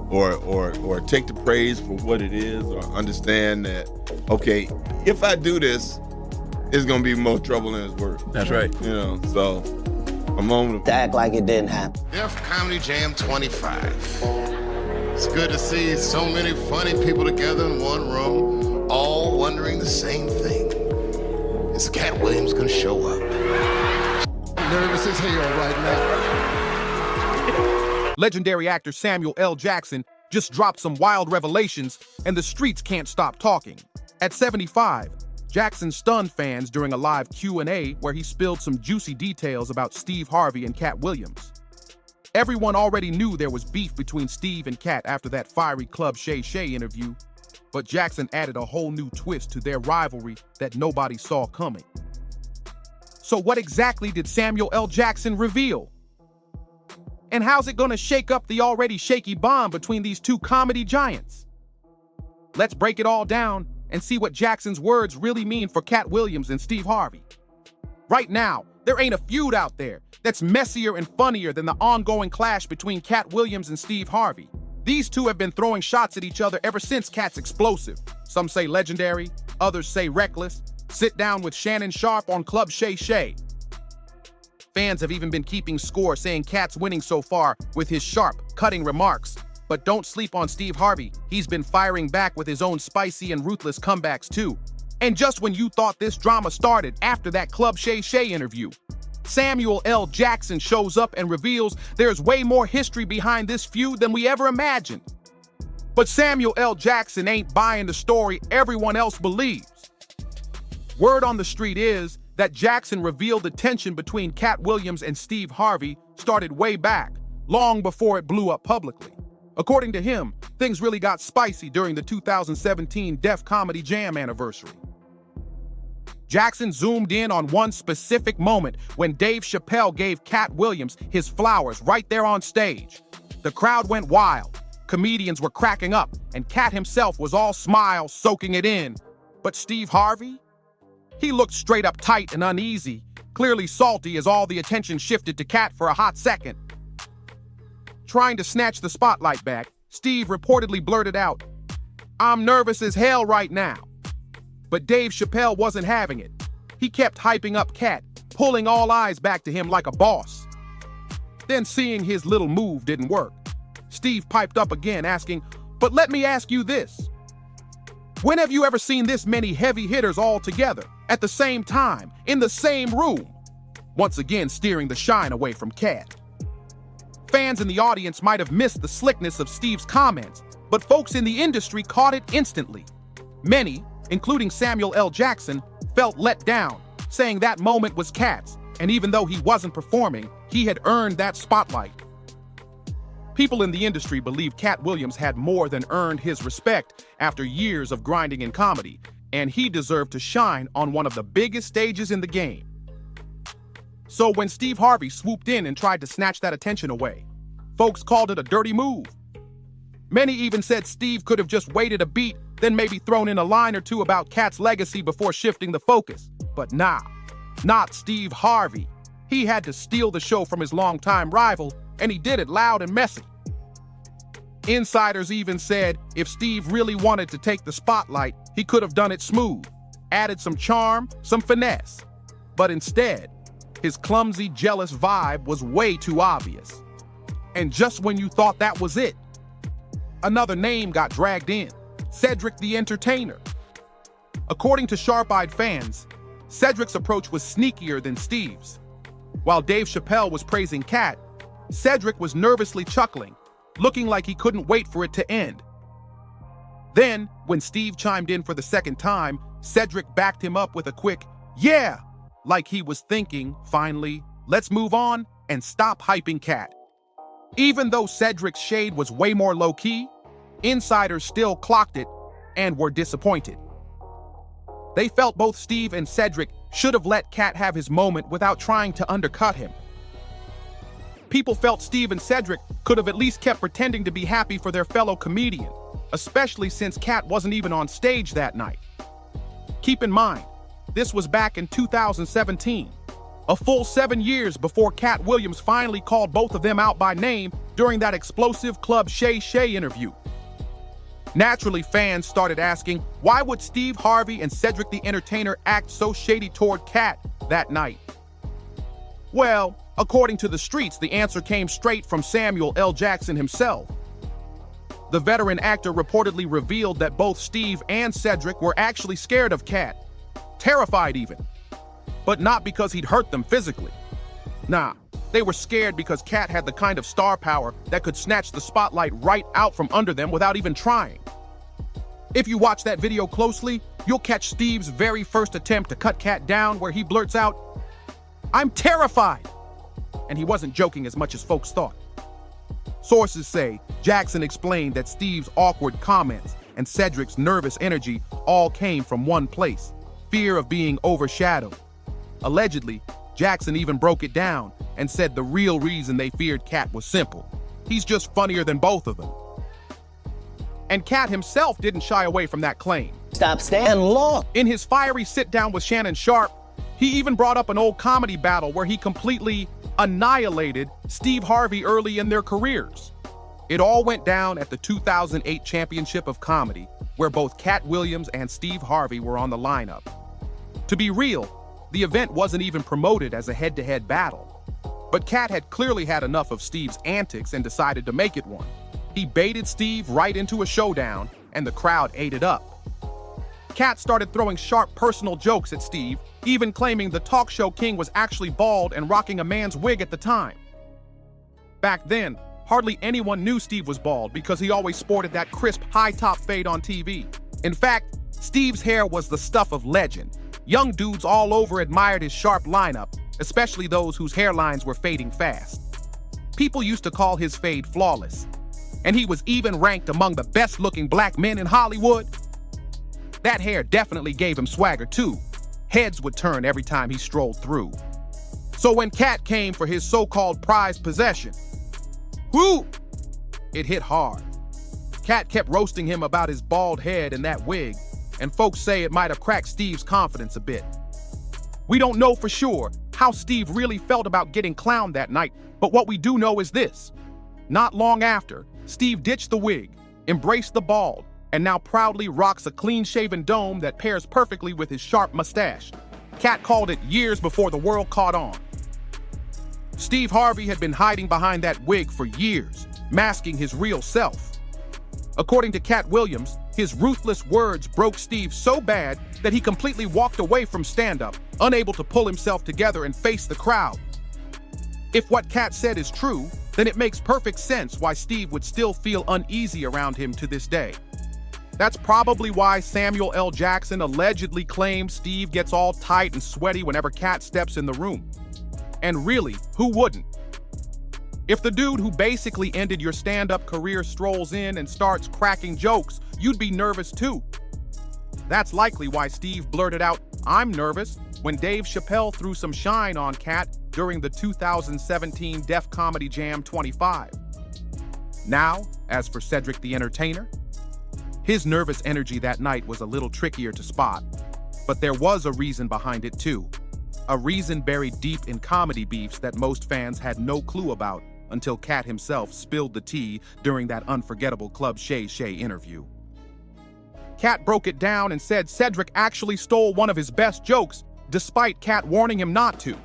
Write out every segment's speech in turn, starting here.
or take the praise for what it is, or understand that, okay, if I do this, it's gonna be more trouble than it's worth. That's right. You know, so a moment To act like it didn't happen. Def Comedy Jam 25. It's good to see so many funny people together in one room, all wondering the same thing. Is Katt Williams gonna show up? Nervous as hell right now. Legendary actor Samuel L. Jackson just dropped some wild revelations, and the streets can't stop talking. At 75, Jackson stunned fans during a live Q&A where he spilled some juicy details about Steve Harvey and Katt Williams. Everyone already knew there was beef between Steve and Katt after that fiery Club Shay Shay interview, but Jackson added a whole new twist to their rivalry that nobody saw coming. So what exactly did Samuel L. Jackson reveal? And how's it gonna shake up the already shaky bond between these two comedy giants? Let's break it all down and see what Jackson's words really mean for Katt Williams and Steve Harvey. Right now, there ain't a feud out there that's messier and funnier than the ongoing clash between Katt Williams and Steve Harvey. These two have been throwing shots at each other ever since Katt's explosive. Some say legendary, others say reckless. Sit down with Shannon Sharpe on Club Shay Shay. Fans have even been keeping score, saying Katt's winning so far with his sharp, cutting remarks. But don't sleep on Steve Harvey. He's been firing back with his own spicy and ruthless comebacks too. And just when you thought this drama started after that Club Shay Shay interview, Samuel L. Jackson shows up and reveals there's way more history behind this feud than we ever imagined. But Samuel L. Jackson ain't buying the story everyone else believes. Word on the street is that Jackson revealed the tension between Katt Williams and Steve Harvey started way back, long before it blew up publicly. According to him, things really got spicy during the 2017 Def Comedy Jam anniversary. Jackson zoomed in on one specific moment when Dave Chappelle gave Katt Williams his flowers right there on stage. The crowd went wild, comedians were cracking up, and Katt himself was all smiles, soaking it in. But Steve Harvey? He looked straight up tight and uneasy, clearly salty as all the attention shifted to Katt for a hot second. Trying to snatch the spotlight back, Steve reportedly blurted out, "I'm nervous as hell right now." But Dave Chappelle wasn't having it. He kept hyping up Katt, pulling all eyes back to him like a boss. Then, seeing his little move didn't work, Steve piped up again, asking, "But let me ask you this. When have you ever seen this many heavy hitters all together, at the same time, in the same room?" Once again steering the shine away from Katt. Fans in the audience might have missed the slickness of Steve's comments, but folks in the industry caught it instantly. Many, including Samuel L. Jackson, felt let down, saying that moment was Katt's, and even though he wasn't performing, he had earned that spotlight. People in the industry believe Katt Williams had more than earned his respect after years of grinding in comedy, and he deserved to shine on one of the biggest stages in the game. So when Steve Harvey swooped in and tried to snatch that attention away, folks called it a dirty move. Many even said Steve could have just waited a beat, then maybe thrown in a line or two about Katt's legacy before shifting the focus. But nah, not Steve Harvey. He had to steal the show from his longtime rival, and he did it loud and messy. Insiders even said if Steve really wanted to take the spotlight, he could have done it smooth, added some charm, some finesse. But instead, his clumsy, jealous vibe was way too obvious. And just when you thought that was it, another name got dragged in: Cedric the Entertainer. According to sharp-eyed fans, Cedric's approach was sneakier than Steve's. While Dave Chappelle was praising Katt, Cedric was nervously chuckling, looking like he couldn't wait for it to end. Then, when Steve chimed in for the second time, Cedric backed him up with a quick, "Yeah!" like he was thinking, finally, let's move on and stop hyping Katt. Even though Cedric's shade was way more low-key, insiders still clocked it and were disappointed. They felt both Steve and Cedric should have let Katt have his moment without trying to undercut him. People felt Steve and Cedric could have at least kept pretending to be happy for their fellow comedian, especially since Katt wasn't even on stage that night. Keep in mind, this was back in 2017, a full 7 years before Katt Williams finally called both of them out by name during that explosive Club Shay Shay interview. Naturally, fans started asking, why would Steve Harvey and Cedric the Entertainer act so shady toward Katt that night? Well, according to the streets, the answer came straight from Samuel L. Jackson himself. The veteran actor reportedly revealed that both Steve and Cedric were actually scared of Katt, terrified even, but not because he'd hurt them physically. Nah, they were scared because Katt had the kind of star power that could snatch the spotlight right out from under them without even trying. If you watch that video closely, you'll catch Steve's very first attempt to cut Katt down where he blurts out, "I'm terrified!" And he wasn't joking as much as folks thought. Sources say Jackson explained that Steve's awkward comments and Cedric's nervous energy all came from one place: fear of being overshadowed. Allegedly, Jackson even broke it down and said the real reason they feared Katt was simple: he's just funnier than both of them. And Katt himself didn't shy away from that claim. Stop, stand, law. In his fiery sit-down with Shannon Sharpe, he even brought up an old comedy battle where he completely annihilated Steve Harvey early in their careers. It all went down at the 2008 Championship of Comedy, where both Katt Williams and Steve Harvey were on the lineup. To be real, the event wasn't even promoted as a head-to-head battle. But Katt had clearly had enough of Steve's antics and decided to make it one. He baited Steve right into a showdown, and the crowd ate it up. Katt started throwing sharp personal jokes at Steve, even claiming the talk show king was actually bald and rocking a man's wig at the time. Back then, hardly anyone knew Steve was bald because he always sported that crisp high-top fade on TV. In fact, Steve's hair was the stuff of legend. Young dudes all over admired his sharp lineup, especially those whose hairlines were fading fast. People used to call his fade flawless, and he was even ranked among the best-looking black men in Hollywood. That hair definitely gave him swagger too. Heads would turn every time he strolled through. So when Katt came for his so-called prized possession, whoo! It hit hard. Katt kept roasting him about his bald head and that wig, and folks say it might have cracked Steve's confidence a bit. We don't know for sure how Steve really felt about getting clowned that night, but what we do know is this: not long after, Steve ditched the wig, embraced the bald, and now proudly rocks a clean-shaven dome that pairs perfectly with his sharp mustache. Katt called it years before the world caught on. Steve Harvey had been hiding behind that wig for years, masking his real self. According to Katt Williams, his ruthless words broke Steve so bad that he completely walked away from stand-up, unable to pull himself together and face the crowd. If what Katt said is true, then it makes perfect sense why Steve would still feel uneasy around him to this day. That's probably why Samuel L. Jackson allegedly claims Steve gets all tight and sweaty whenever Katt steps in the room. And really, who wouldn't? If the dude who basically ended your stand-up career strolls in and starts cracking jokes, you'd be nervous too. That's likely why Steve blurted out, "I'm nervous," when Dave Chappelle threw some shine on Katt during the 2017 Def Comedy Jam 25. Now, as for Cedric the Entertainer, his nervous energy that night was a little trickier to spot, but there was a reason behind it too. A reason buried deep in comedy beefs that most fans had no clue about until Katt himself spilled the tea during that unforgettable Club Shay Shay interview. Katt broke it down and said Cedric actually stole one of his best jokes, despite Katt warning him not to.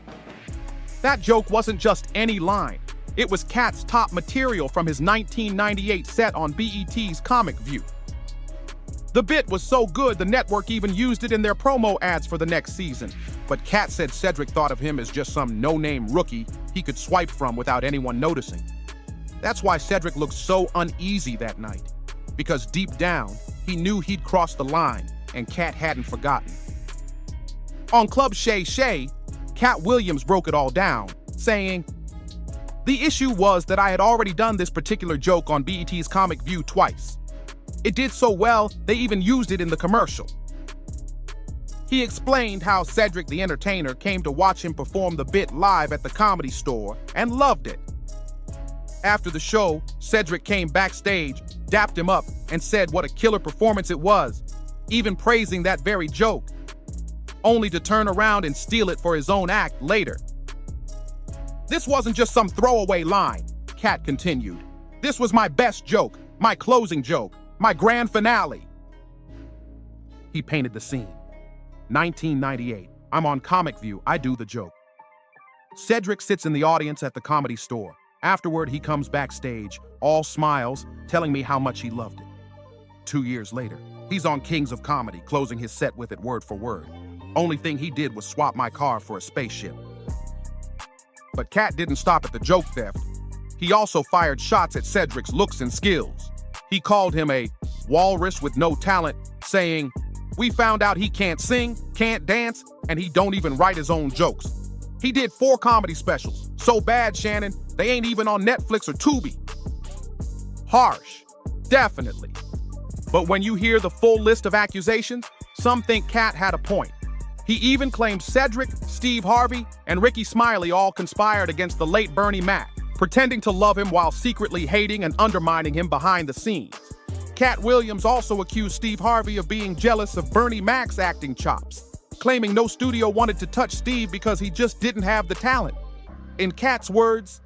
That joke wasn't just any line. It was Katt's top material from his 1998 set on BET's Comic View. The bit was so good, the network even used it in their promo ads for the next season. But Katt said Cedric thought of him as just some no-name rookie he could swipe from without anyone noticing. That's why Cedric looked so uneasy that night, because deep down, he knew he'd crossed the line, and Katt hadn't forgotten. On Club Shay Shay, Katt Williams broke it all down, saying, "The issue was that I had already done this particular joke on BET's Comic View twice. It did so well, they even used it in the commercial." He explained how Cedric the Entertainer came to watch him perform the bit live at the Comedy Store and loved it. After the show, Cedric came backstage, dapped him up, and said what a killer performance it was, even praising that very joke, only to turn around and steal it for his own act later. This wasn't just some throwaway line. Katt continued, "This was my best joke, my closing joke, my grand finale." He painted the scene. 1998. I'm on Comic View. I do the joke. Cedric sits in the audience at the Comedy Store. Afterward, he comes backstage, all smiles, telling me how much he loved it. 2 years later, he's on Kings of Comedy, closing his set with it word for word. Only thing he did was swap my car for a spaceship. But Katt didn't stop at the joke theft. He also fired shots at Cedric's looks and skills. He called him a walrus with no talent, saying, "We found out he can't sing, can't dance, and he don't even write his own jokes." He did 4 comedy specials. So bad, Shannon, they ain't even on Netflix or Tubi. Harsh, definitely. But when you hear the full list of accusations, some think Katt had a point. He even claimed Cedric, Steve Harvey, and Ricky Smiley all conspired against the late Bernie Mac, pretending to love him while secretly hating and undermining him behind the scenes. Katt Williams also accused Steve Harvey of being jealous of Bernie Mac's acting chops, claiming no studio wanted to touch Steve because he just didn't have the talent. In Katt's words,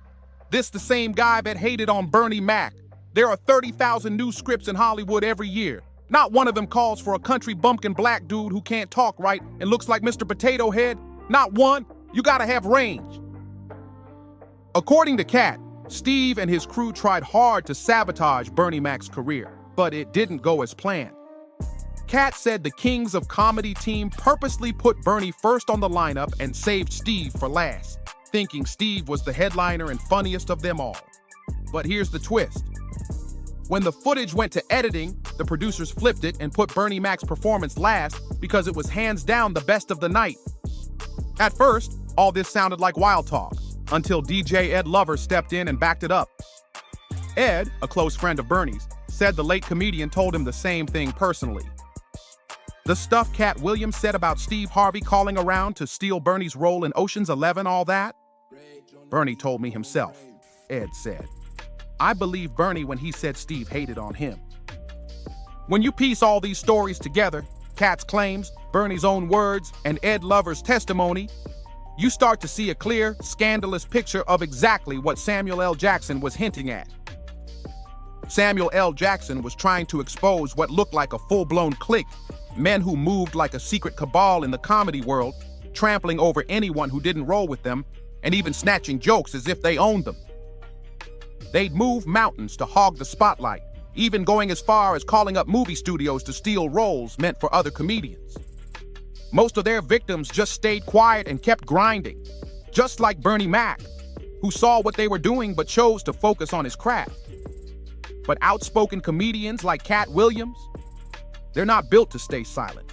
"This the same guy that hated on Bernie Mac. There are 30,000 new scripts in Hollywood every year. Not one of them calls for a country bumpkin black dude who can't talk right and looks like Mr. Potato Head. Not one. You gotta have range." According to Katt, Steve and his crew tried hard to sabotage Bernie Mac's career, but it didn't go as planned. Katt said the Kings of Comedy team purposely put Bernie first on the lineup and saved Steve for last, thinking Steve was the headliner and funniest of them all. But here's the twist. When the footage went to editing, the producers flipped it and put Bernie Mac's performance last because it was hands down the best of the night. At first, all this sounded like wild talk, until DJ Ed Lover stepped in and backed it up. Ed, a close friend of Bernie's, said the late comedian told him the same thing personally. The stuff Katt Williams said about Steve Harvey calling around to steal Bernie's role in Ocean's 11, all that? Bernie told me himself, Ed said. I believe Bernie when he said Steve hated on him. When you piece all these stories together, Katt's claims, Bernie's own words, and Ed Lover's testimony, you start to see a clear, scandalous picture of exactly what Samuel L. Jackson was hinting at. Samuel L. Jackson was trying to expose what looked like a full-blown clique, men who moved like a secret cabal in the comedy world, trampling over anyone who didn't roll with them, and even snatching jokes as if they owned them. They'd move mountains to hog the spotlight, even going as far as calling up movie studios to steal roles meant for other comedians. Most of their victims just stayed quiet and kept grinding, just like Bernie Mac, who saw what they were doing but chose to focus on his craft. But outspoken comedians like Katt Williams, they're not built to stay silent.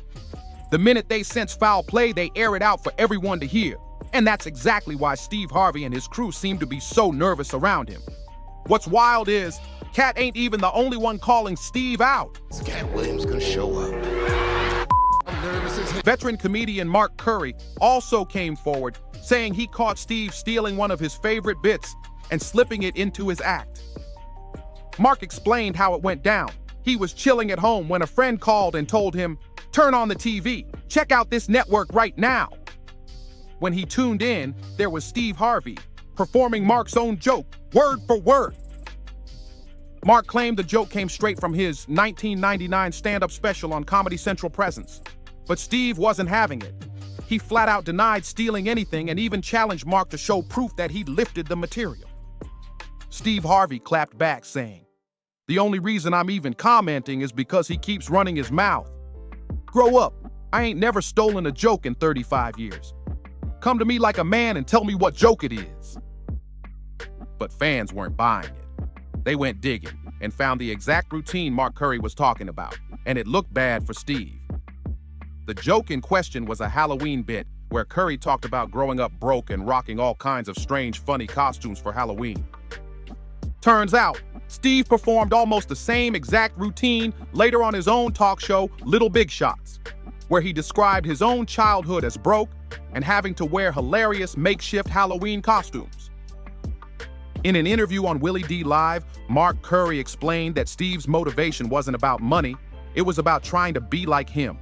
The minute they sense foul play, they air it out for everyone to hear. And that's exactly why Steve Harvey and his crew seem to be so nervous around him. What's wild is, Katt ain't even the only one calling Steve out. Is Katt Williams gonna show up? Veteran comedian Mark Curry also came forward, saying he caught Steve stealing one of his favorite bits and slipping it into his act. Mark explained how it went down. He was chilling at home when a friend called and told him, "Turn on the TV, check out this network right now." When he tuned in, there was Steve Harvey performing Mark's own joke, word for word. Mark claimed the joke came straight from his 1999 stand-up special on Comedy Central Presence. But Steve wasn't having it. He flat out denied stealing anything and even challenged Mark to show proof that he'd lifted the material. Steve Harvey clapped back, saying, "The only reason I'm even commenting is because he keeps running his mouth. Grow up. I ain't never stolen a joke in 35 years. Come to me like a man and tell me what joke it is." But fans weren't buying it. They went digging and found the exact routine Mark Curry was talking about, and it looked bad for Steve. The joke in question was a Halloween bit where Curry talked about growing up broke and rocking all kinds of strange, funny costumes for Halloween. Turns out, Steve performed almost the same exact routine later on his own talk show, Little Big Shots, where he described his own childhood as broke and having to wear hilarious makeshift Halloween costumes. In an interview on Willie D Live, Mark Curry explained that Steve's motivation wasn't about money, it was about trying to be like him.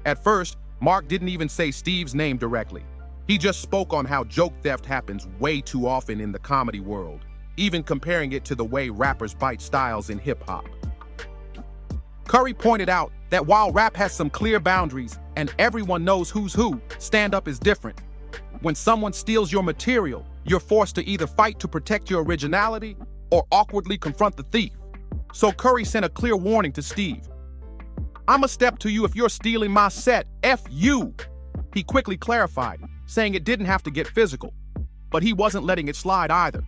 At first, Mark didn't even say Steve's name directly. He just spoke on how joke theft happens way too often in the comedy world, even comparing it to the way rappers bite styles in hip-hop. Curry pointed out that while rap has some clear boundaries and everyone knows who's who, stand-up is different. When someone steals your material, you're forced to either fight to protect your originality or awkwardly confront the thief. So Curry sent a clear warning to Steve. "I'ma step to you if you're stealing my set, F you." He quickly clarified, saying it didn't have to get physical, but he wasn't letting it slide either.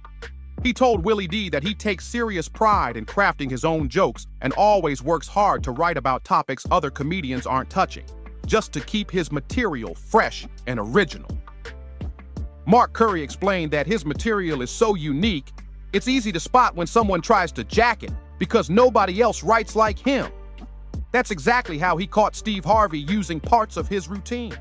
He told Willie D that he takes serious pride in crafting his own jokes and always works hard to write about topics other comedians aren't touching, just to keep his material fresh and original. Mark Curry explained that his material is so unique, it's easy to spot when someone tries to jack it because nobody else writes like him. That's exactly how he caught Steve Harvey using parts of his routine.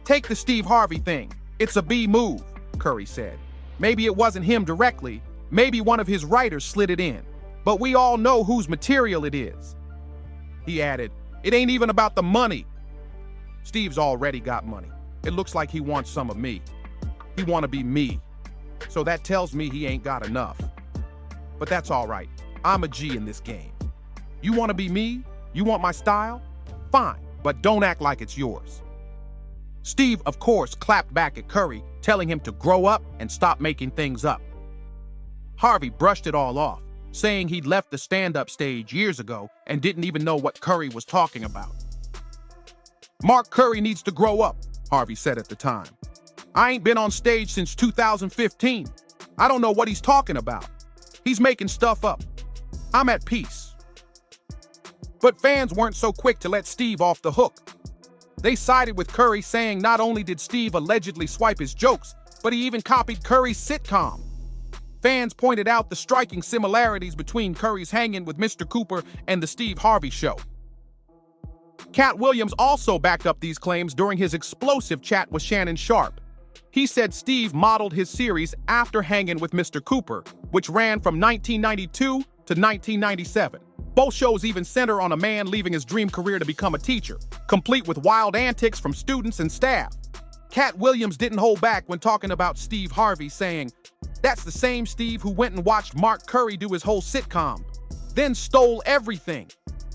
"Take the Steve Harvey thing. It's a B move," Curry said. "Maybe it wasn't him directly, maybe one of his writers slid it in, but we all know whose material it is." He added, "It ain't even about the money. Steve's already got money. It looks like he wants some of me. He wanna be me. So that tells me he ain't got enough. But that's all right. I'm a G in this game. You wanna be me? You want my style? Fine, but don't act like it's yours." Steve, of course, clapped back at Curry, telling him to grow up and stop making things up. Harvey brushed it all off, saying he'd left the stand-up stage years ago and didn't even know what Curry was talking about. "Mark Curry needs to grow up," Harvey said at the time. "I ain't been on stage since 2015. I don't know what he's talking about. He's making stuff up. I'm at peace." But fans weren't so quick to let Steve off the hook. They sided with Curry, saying not only did Steve allegedly swipe his jokes, but he even copied Curry's sitcom. Fans pointed out the striking similarities between Curry's hanging with Mr. Cooper and the Steve Harvey Show. Katt Williams also backed up these claims during his explosive chat with Shannon Sharpe. He said Steve modeled his series after Hanging with Mr. Cooper, which ran from 1992 to 1997. Both shows even center on a man leaving his dream career to become a teacher, complete with wild antics from students and staff. Katt Williams didn't hold back when talking about Steve Harvey, saying, "That's the same Steve who went and watched Mark Curry do his whole sitcom, then stole everything."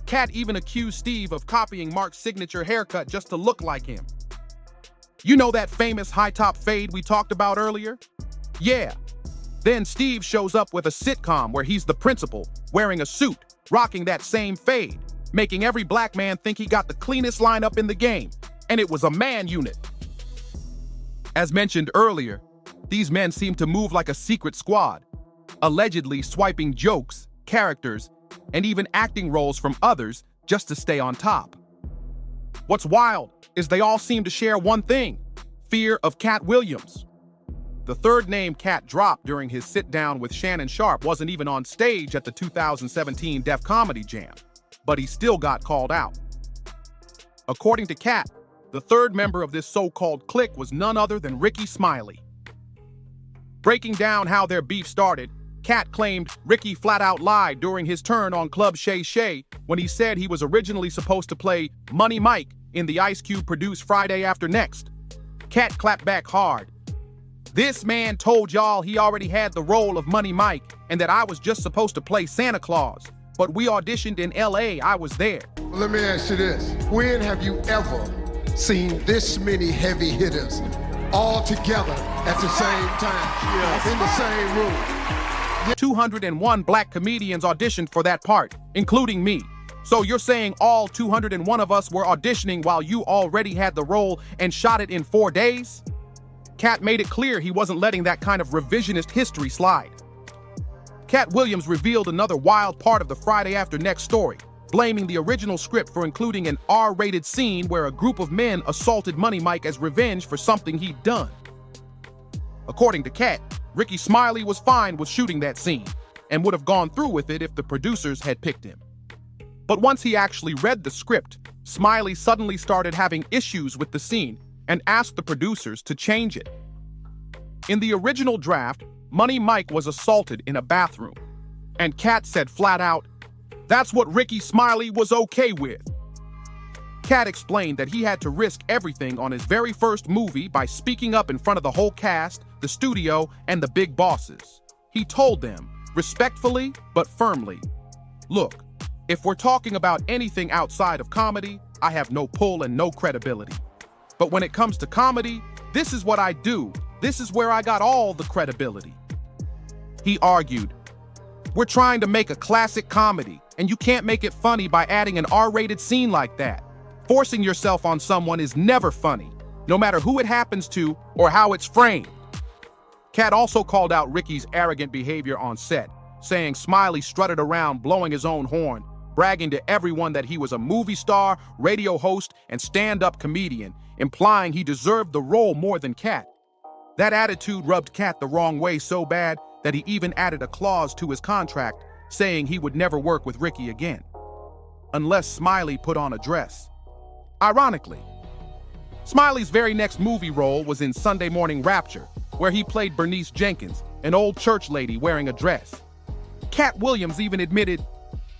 Katt even accused Steve of copying Mark's signature haircut just to look like him. "You know that famous high-top fade we talked about earlier? Yeah." Then Steve shows up with a sitcom where he's the principal, wearing a suit, rocking that same fade, making every black man think he got the cleanest lineup in the game, and it was a man unit. As mentioned earlier, these men seem to move like a secret squad, allegedly swiping jokes, characters, and even acting roles from others just to stay on top. What's wild is they all seem to share one thing: fear of Katt Williams. The third name Katt dropped during his sit-down with Shannon Sharpe wasn't even on stage at the 2017 Def Comedy Jam, but he still got called out. According to Katt, the third member of this so-called clique was none other than Ricky Smiley. Breaking down how their beef started, Katt claimed Ricky flat-out lied during his turn on Club Shay Shay when he said he was originally supposed to play Money Mike in the Ice Cube-produced Friday After Next. Katt clapped back hard. "This man told y'all he already had the role of Money Mike and that I was just supposed to play Santa Claus, but we auditioned in LA, I was there." Well, let me ask you this. When have you ever seen this many heavy hitters all together at the same time, in the same room? 201 black comedians auditioned for that part, including me. So you're saying all 201 of us were auditioning while you already had the role and shot it in 4 days? Katt made it clear he wasn't letting that kind of revisionist history slide. Katt Williams revealed another wild part of the Friday After Next story, blaming the original script for including an R-rated scene where a group of men assaulted Money Mike as revenge for something he'd done. According to Katt, Ricky Smiley was fine with shooting that scene and would have gone through with it if the producers had picked him. But once he actually read the script, Smiley suddenly started having issues with the scene and asked the producers to change it. In the original draft, Money Mike was assaulted in a bathroom, and Katt said flat out, "That's what Ricky Smiley was okay with." Katt explained that he had to risk everything on his very first movie by speaking up in front of the whole cast, the studio, and the big bosses. He told them, respectfully but firmly, "Look, if we're talking about anything outside of comedy, I have no pull and no credibility. But when it comes to comedy, this is what I do. This is where I got all the credibility." He argued, "We're trying to make a classic comedy, and you can't make it funny by adding an R-rated scene like that. Forcing yourself on someone is never funny, no matter who it happens to or how it's framed." Katt also called out Ricky's arrogant behavior on set, saying Smiley strutted around blowing his own horn, bragging to everyone that he was a movie star, radio host, and stand-up comedian, implying he deserved the role more than Katt. That attitude rubbed Katt the wrong way so bad that he even added a clause to his contract saying he would never work with Ricky again, unless Smiley put on a dress. Ironically, Smiley's very next movie role was in Sunday Morning Rapture, where he played Bernice Jenkins, an old church lady wearing a dress. Katt Williams even admitted,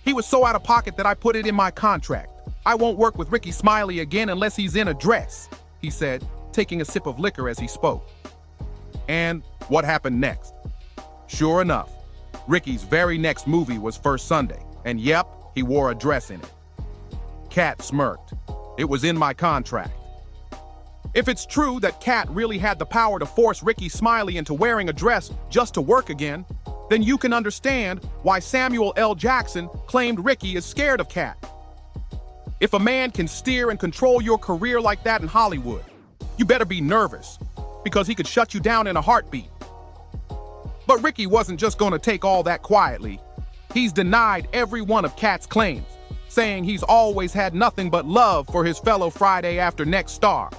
"He was so out of pocket that I put it in my contract. I won't work with Ricky Smiley again unless he's in a dress," he said, taking a sip of liquor as he spoke. And what happened next? Sure enough, Ricky's very next movie was First Sunday, and yep, he wore a dress in it. Katt smirked. "It was in my contract." If it's true that Katt really had the power to force Ricky Smiley into wearing a dress just to work again, then you can understand why Samuel L. Jackson claimed Ricky is scared of Katt. If a man can steer and control your career like that in Hollywood, you better be nervous, because he could shut you down in a heartbeat. But Ricky wasn't just going to take all that quietly. He's denied every one of Katt's claims, saying he's always had nothing but love for his fellow Friday After Next star.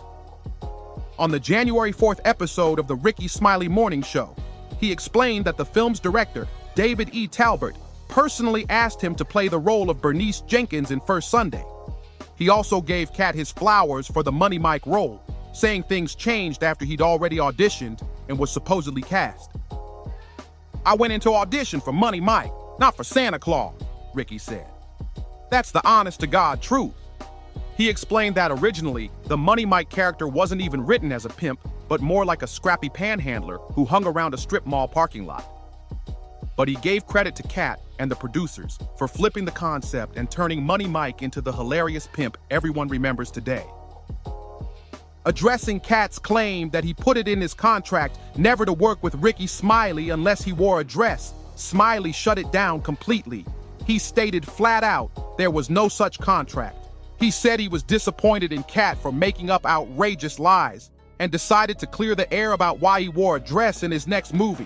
On the January 4th episode of the Ricky Smiley Morning Show, he explained that the film's director, David E. Talbert, personally asked him to play the role of Bernice Jenkins in First Sunday. He also gave Katt his flowers for the Money Mike role, saying things changed after he'd already auditioned and was supposedly cast. "I went into audition for Money Mike, not for Santa Claus," Ricky said. That's the honest-to-God truth. He explained that originally, the Money Mike character wasn't even written as a pimp, but more like a scrappy panhandler who hung around a strip mall parking lot. But he gave credit to Katt and the producers for flipping the concept and turning Money Mike into the hilarious pimp everyone remembers today. Addressing Katt's claim that he put it in his contract never to work with Ricky Smiley unless he wore a dress, Smiley shut it down completely. He stated flat out there was no such contract. He said he was disappointed in Katt for making up outrageous lies and decided to clear the air about why he wore a dress in his next movie.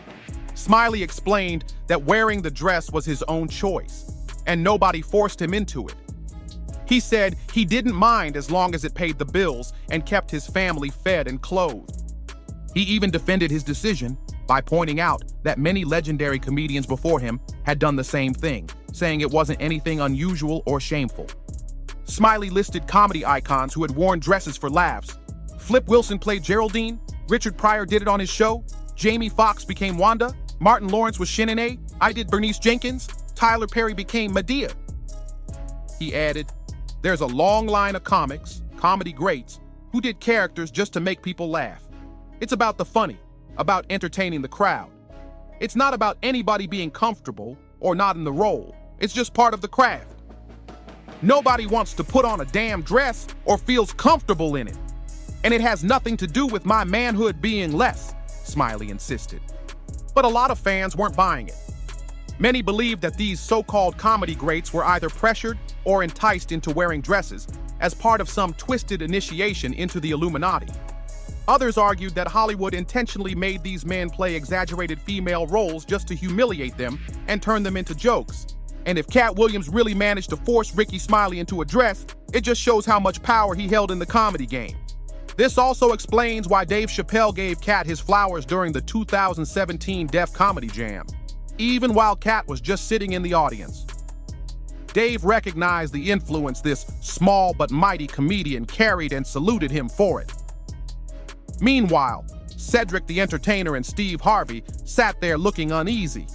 Smiley explained that wearing the dress was his own choice, and nobody forced him into it. He said he didn't mind as long as it paid the bills and kept his family fed and clothed. He even defended his decision by pointing out that many legendary comedians before him had done the same thing, saying it wasn't anything unusual or shameful. Smiley listed comedy icons who had worn dresses for laughs. Flip Wilson played Geraldine, Richard Pryor did it on his show, Jamie Foxx became Wanda, Martin Lawrence was Shanae, I did Bernice Jenkins, Tyler Perry became Medea. He added, "There's a long line of comics, comedy greats, who did characters just to make people laugh. It's about the funny, about entertaining the crowd. It's not about anybody being comfortable or not in the role. It's just part of the craft. Nobody wants to put on a damn dress or feels comfortable in it. And it has nothing to do with my manhood being less," Smiley insisted. But a lot of fans weren't buying it. Many believed that these so-called comedy greats were either pressured or enticed into wearing dresses as part of some twisted initiation into the Illuminati. Others argued that Hollywood intentionally made these men play exaggerated female roles just to humiliate them and turn them into jokes. And if Katt Williams really managed to force Ricky Smiley into a dress, it just shows how much power he held in the comedy game. This also explains why Dave Chappelle gave Katt his flowers during the 2017 Def Comedy Jam, even while Katt was just sitting in the audience. Dave recognized the influence this small but mighty comedian carried and saluted him for it. Meanwhile, Cedric the Entertainer and Steve Harvey sat there looking uneasy.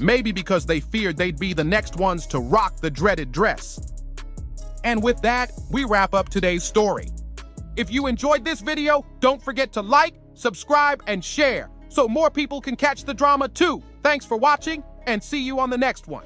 Maybe because they feared they'd be the next ones to rock the dreaded dress. And with that, we wrap up today's story. If you enjoyed this video, don't forget to like, subscribe, and share so more people can catch the drama too. Thanks for watching, and see you on the next one.